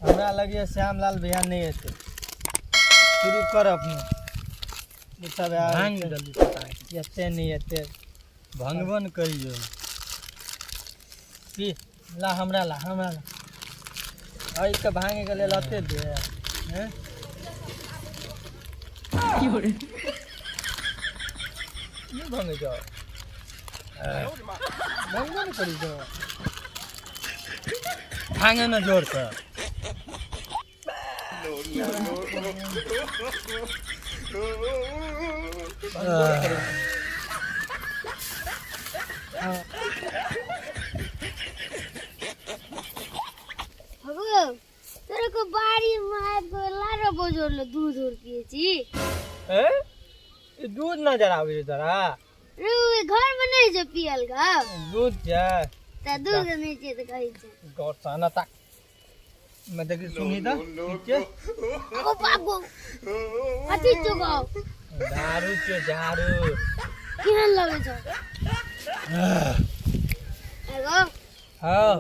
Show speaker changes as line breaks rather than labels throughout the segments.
हमरा लगे श्यामलाल भैया नहीं है शुरू कर अपने सब
भांग जल्दी पता है
एते नहीं एते
भंगवन करियो
पी ला हमरा ला आई के भांगे के ले लते दे हैं नहीं भांगे जाओ भंगवन करी जाओ
भांगे ना जोर से
तेरे को बाड़ी में लारो बोझोर ले दूध और पिए छी
ए ये दूध ना जरावे तरा
रे घर में नहीं जो पियल का
दूध जा
त दूध नहीं छे त कहि छे
गौरसाना तक मैं देखी सुनी था ठीक है
ओ बाबू अति चुगो
दारू के झारू
केहन लगे छ एगो
हां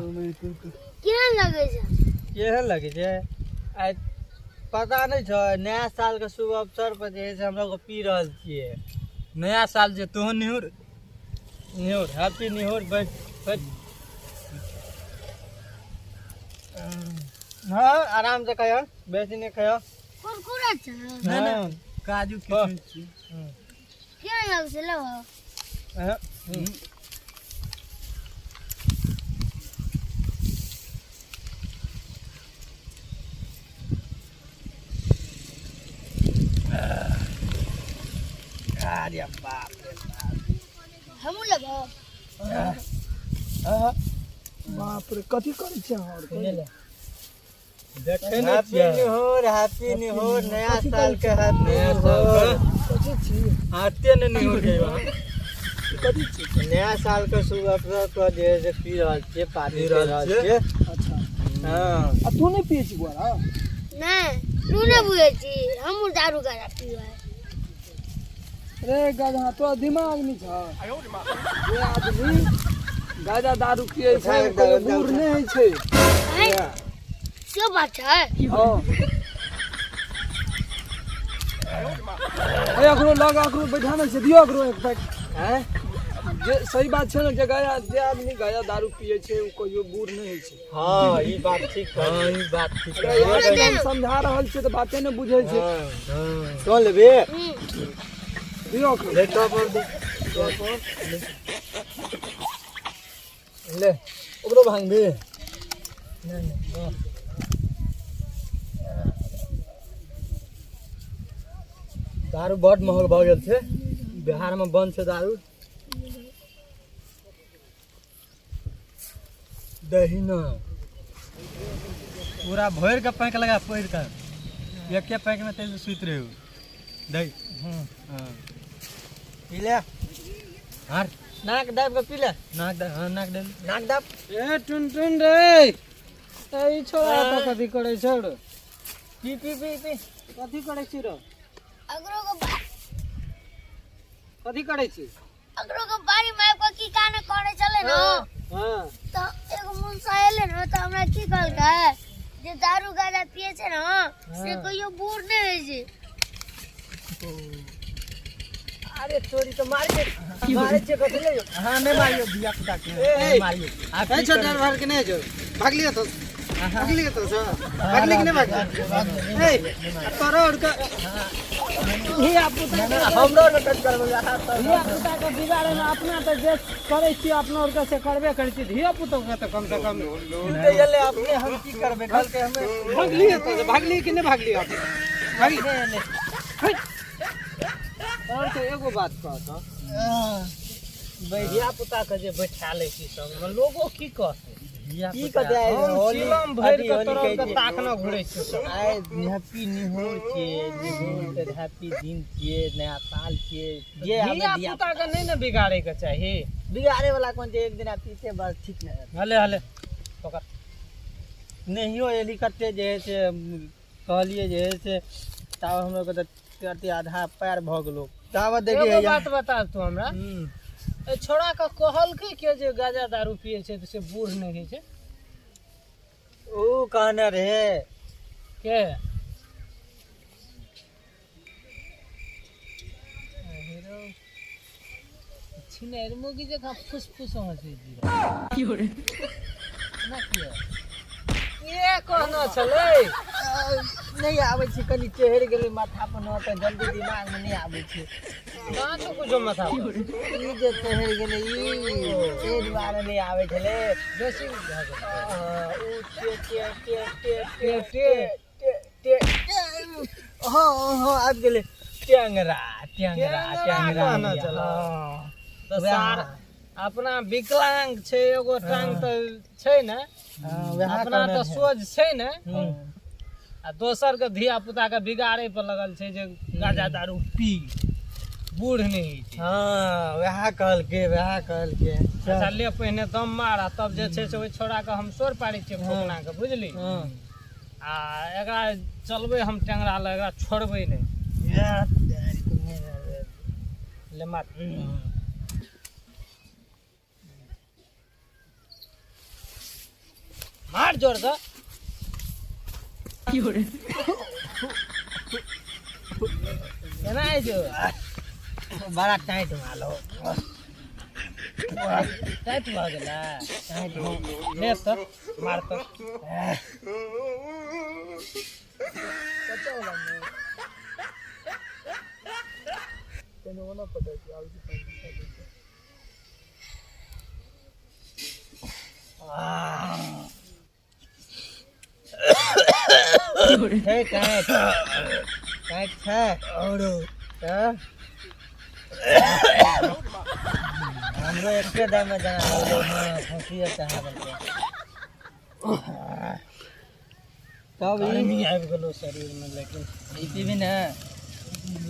केहन लगे छ
केहन लगे छे आ पता नहीं छ नया साल के शुभ अवसर पर जे से हम लोग पी रहल छिए
नया साल जे तो निहुर
हैप्पी निहुर बैठ हाँ आराम से खाओ बेसी नहीं खाओ
कुरकुरा छ
ना ना काजू किशमिश छी
केहन लगे छ लो
अरे बाप रे
हमू लेबो
बाप रे कथी करै छै और
ले ले हैप्पी निहुर नया साल के हैप्पी निहुर
कथी छी
आते ने निहुर गई
कथी छी
नया साल के शुभ अवसर पर जे से पी रहल छिए पार्टी कर रहल छिए
अच्छा
हां
आ तू नहीं पिए छी गोरा
नहीं तू न बुझे छी हमू दारू का पीवा
रे गधा तो दिमाग नहीं छ ये आदमी गाजा दारू पिए छै कोई बूढ़ नहीं है छै
क्यों बात है
हां ए अकरो लगा अकरो बैठाना छै दियो अकरो एक पैक
हैं
जे सही बात छै ना जे गाया जे आदमी गाया दारू पिए छै उ कहियो बूढ़ नहीं है छै
हां ई बात ठीक है ई बात ठीक है
अरे हम समझा रहल छै त बाते नहीं बुझै छै
हां तो लेबे
दियो अकरो
ले तो पर दे ले ओकरो भांग दे नहीं दारू बहुत महंग भ गेल छै बिहार में बंद छै दारू दही न
पूरा भर के पैक लगा पैर के एक पैक में तेल सुत रहे हो दही हां
पी ले
हार
नाक दाब के पी ले
नाक दे
नाक दाब
ए टुन रे ई छोरा त कथी करै छै रे
पी पी पी पी
कथी करै छी रे
अगरो को
कथी करै छी
अगरो को बाड़ी में को की काने करे चले न
हां
तो एगो मुंसा एले न तो हमरा की कहलकै जे दारू गाजा पिए छै न से कहियो बूढ़ नहीं होय छै
अरे चोरी तो मारे छे कथी ले
हां नहीं मारियो दिया कुटा के
ए
मारियो
ए छोटा भर के नहीं जो भाग लिया तो भाग लिया तो भाग लिया कि नहीं भाग ए तोरा का ही आप
हमरो न टच करबो
धिया पुता के बिगाड़े में अपना तो जे करे छी अपना और से करबे करै छी धिया पुता के तो कम से कम
उल्टे जले अपने हम की करबे कल के हमें
भाग लिए कि नहीं भाग लिया भाग लिए और तो एगो बात कहत
धिया पुता के जे बैठा ले छी सब लोगो की कहते की
पुता।
कहते
चिलम भर के तोरा के ताक न घुरै छै
आइ हैप्पी निहुर के निहुर के हैप्पी दिन के नया साल के जे
धिया
हमें
पुता के नहीं न बिगाड़े के चाही
बिगाड़े वाला कौन जे एक दिन पीछे बस ठीक नहीं
हले हले पकड़
नहियो एली कते जे है से कहलिए जे है से ताव हम लोग करते आधा पैर भ गेलो ताव देखिए
एगो बात बता तू हमरा ए छोड़ा के कहल के जे गाजा दारू पिए छै त से बूढ़ नहीं है छै
ओ कहने रहे
के छिनेर मुगी जका फुसफुस हंसे जी ना किया ये कहना छले
नहीं आवे छै, कनी चढ़ि गेलै माथा पर न तऽ जल्दी दिमाग में नहीं आवे छै।
ना तो कुछ माथा
ई जे चढ़ि गेलै ई दुआरे नहीं आवे छले।
बेसी भऽ गेल
ऊ टे हाँ आबि गेलै टेंगरा टेंगरा टेंगरा
कहना छले तो सार अपना विकलांग छै, एगो टांग तऽ छै ने, अपना तऽ सोझ छै ने, आ दोसर के धिया पुता के बिगाड़े पर लगल छै जे गांजा दारू पी बूढ़ नहीं होइ छै।
हाँ वएह कहलकै
अच्छा ले पहिने दम मारा तब जे छै से ओहि छोड़ा के हम सोर पाड़ै छियै फोकना के, बुझली। आ एकरा चलबै हम टेंगरा लग, एकरा छोड़बै नहीं। ले मार मार जोर से केना है जो
बड़ा टाइट मालो
टाइट भऽ गेला ले तो मार तो
टाइट है और हमरो एके दाम में जना फंसी चाहे बोलते तब
गर्मी आबि गेलो शरीर में, लेकिन
ई पीबी ना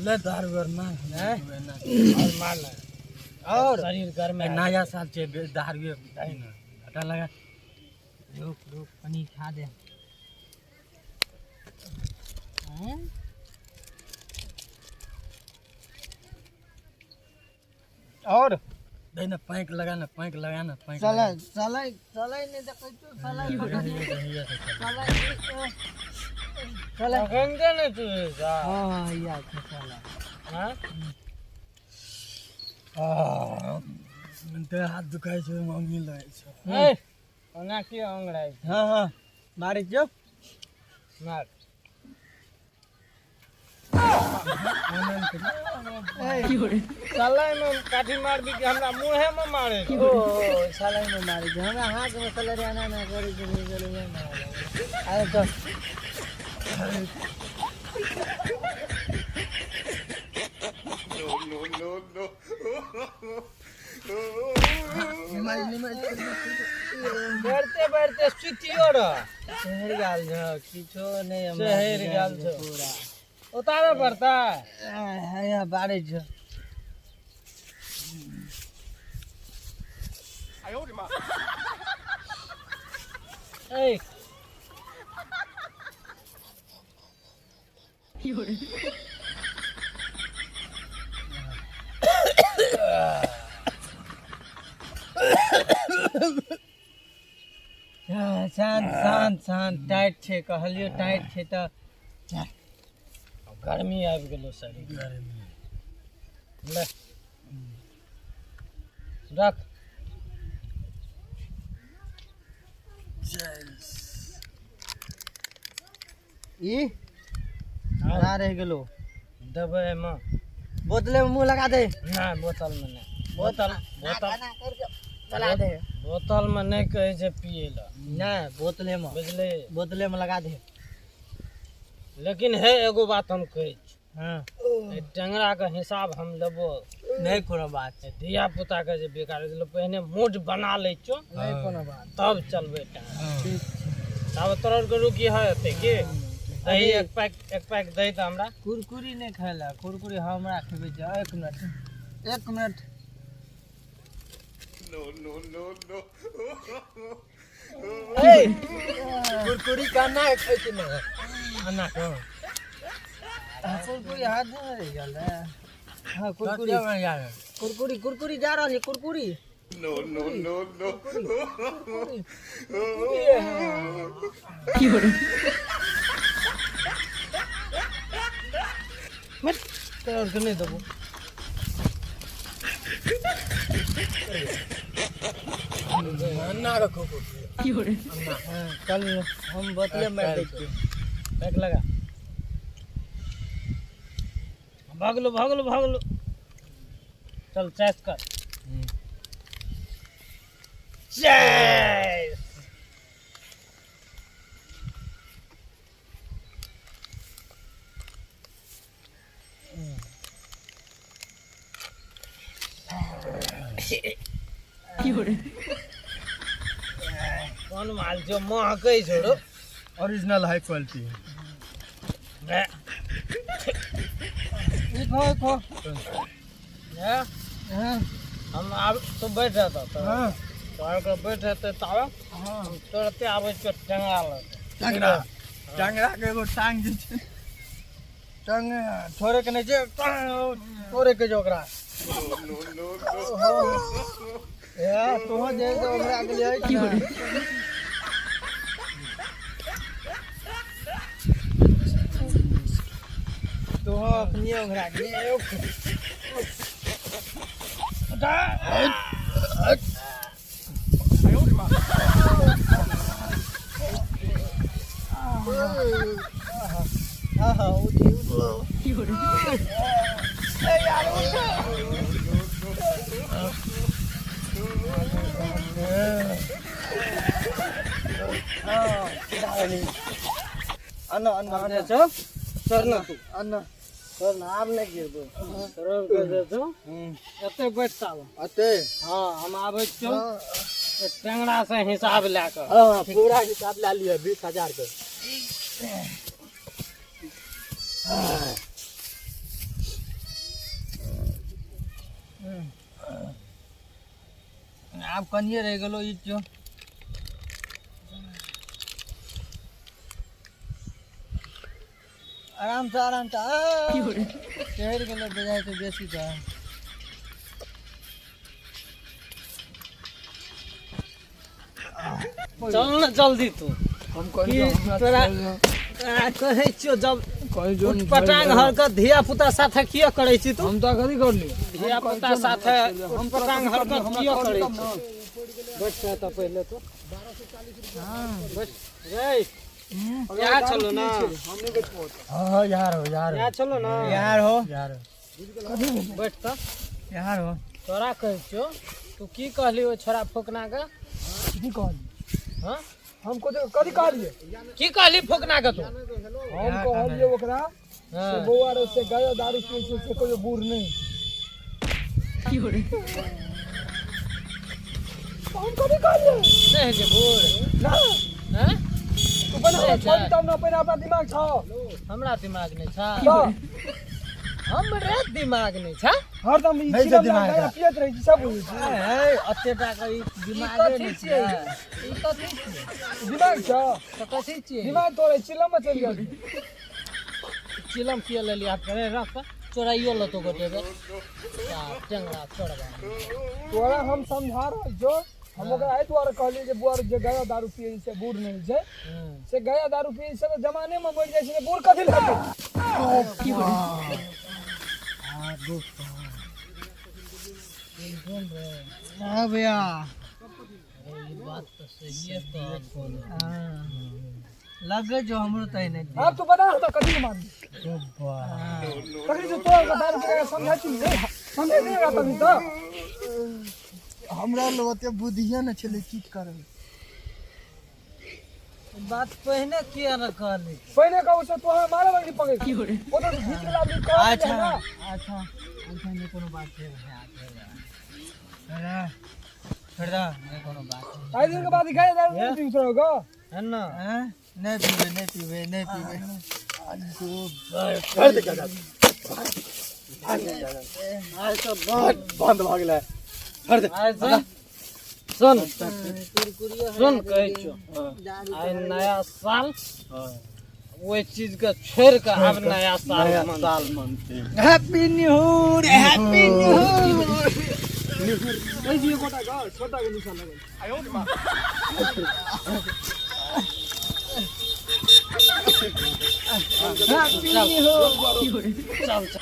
ले दारू और मार
हैं
और मार ना
और
शरीर गर्म है।
नया साल छै दारू दाई ना हटा लगा
रुक पानी खा दे। और
दे ना पैक लगा ना पैक
चले नहीं देखै तू चले
गंगे ने तू जा
हां या चला
हां
ते हाथ दुखाय छै मांगी लगे छै।
ए ओना की अंगड़ाई
हां मारी जो
मार साला में काठी मार दी कि हमरा मुंहे में मारे
ओ साला में मारी जो हमरा हाथ में कलर आना ना करी गेले ना आए तो
बढ़ते बढ़ते सुतियो र
शहर गाल जो किछो नहीं हम
शहर गाल छो।
पूरा
उतारे पड़ता
है बारिश जो
ए
शांत टाइट छे कहलियो टाइट छे तो
गर्मी आबि गेलो शरीर गर्मी ले रख
ई आ रह गेलो
देबै में
बोतले में मुंह लगा दे
ना बोतल में नहीं बोतल
चला दे
बोतल में नहीं कहे छै पिए ला
नहीं बोतले में
बुझले
लगा दे
लेकिन है एगो बात हम कहै छी
हाँ
ए टेंगरा के हिसाब हम लेबो
नहीं कोनो बात
ए धिया पुता के जे बेकार दिलो पहले मूड बना ले छो
नहीं कोनो बात
तब चलबे टेंगरा तब तोर के रुकी है एते की दही एक पैक दही त हमरा
कुरकुरी नहीं खाला कुरकुरी हमरा खेबे जा एक मिनट ए कुरकुरी काना खाइ छी ना
अन्ना को
कुरकुरी हाथ में रह गेल हां कुरकुरी जा रहल है कुरकुरी जा रहल है कुरकुरी
तोर के नहीं देबो
अन्ना रखो चल हम बतिया मैं देखते
बैक लगा भाग लो चल चेस कर चेस कौन माल जो महकै छोड़ो
ओरिजिनल हाई क्वालिटी है
देखो हम अब तो बैठ जाता तो
हाँ
तो बैठ रहते तावा हम तुरंत आवे पे टंगा ल
टांगरा टांगरा के एगो टांग जे छै टांग थोड़े के नहीं छै तोरे के जो ओकरा या तो जे तो हमरा के लिए की तो अपनी ओकरा के अन्ना अन्ना अन्ना सर ना तू अन्ना सर ना आप नहीं गिर दो
सरल कर दे तो एते बैठता हो
अते
हां हम आवे छो टेंगड़ा से हिसाब लेकर
हां पूरा हिसाब ला लिया 20,000 के आप कनिए रह गेलो ई जो आराम से शहर के लोग बजाय तो बेसी था
चल ना जल्दी तू
हम
तोरा कहै छियो जब
कहीं जो
पटांग हरकत धिया पुता साथे किया करै छी तू
हम तो कथी करली
धिया पुता साथे हम पटांग हरकत किया करै छी बैठ जा त पहले तो 1240 हां बैठ रे यहाँ चलो ना
हमने के छोड़
हां यार हो
यहाँ चलो ना
यार हो
बैठ त
यार हो
तोरा कहै छियो तू की कहली ओ छोरा फोकना का
की कहली
हां
हमको तो कथी कहलिए
की कहली फोकना का तू
हम कहलिए ओकरा से बौआ रे से गया दारू पी से कोई बूढ़ नहीं हम कथी कहलिए
नहीं जे बोल
ना
हैं
तू बना छोड़ तब ना पहले अपना दिमाग छा
हमरा दिमाग नहीं छा
तो
हमरे दिमाग नहीं छा
हरदम ई
नहीं
चिलम
दिमाग
लगा
का।
पियत रही छी सब बुझी छी
ए अत्ते टाका ई दिमागे नहीं छै
ई कथी छियै
दिमाग छा
तो कथी छियै
दिमाग तोरे चिलम में चल गेल
चिलम किया ले लिया करे रख चोराइयो ल तो गोटे बे टेंगड़ा छोड़बा
तोरा हम समझा रह जो हम ओकरा आई द्वारा कहलिए जे बुआर जे गया दारू पिए से बूढ़ नहीं छै से गया दारू पिए से तो जमाने में मर जाय छै बूढ़ कथी लेतै की
हां भैया
ये बात तो सही है तो
लगे जो हमरो तय नहीं
अब तू बता तो कथी के मान कथी जो तो दारू पिए समझा छी समझे नहीं आता नहीं तो
हमरा लोग ओते बुद्धिए न छले की करब
बात पहले किया न कहली
पहले कहू से तो मारे वाली पकड़ की हो रे वो तो भीख लागी कह
अच्छा अच्छा अच्छा नहीं कोनो बात है अरे छोड़ दो नहीं कोनो बात
आई दिन के बाद गया दारू नहीं पी सकोगा
है ना
हैं नहीं पीबे
कर दे क्या
आज तो बहुत बंद भ गेलै छोड़ दे
आज सुन सुन कहै छो आइ नया साल वो चीज के छोड़ के अब नया साल
मनते हैप्पी न्यू ईयर
कैसे ये गोटा का छोटा के निशान लगल
हाँ, पीनी हो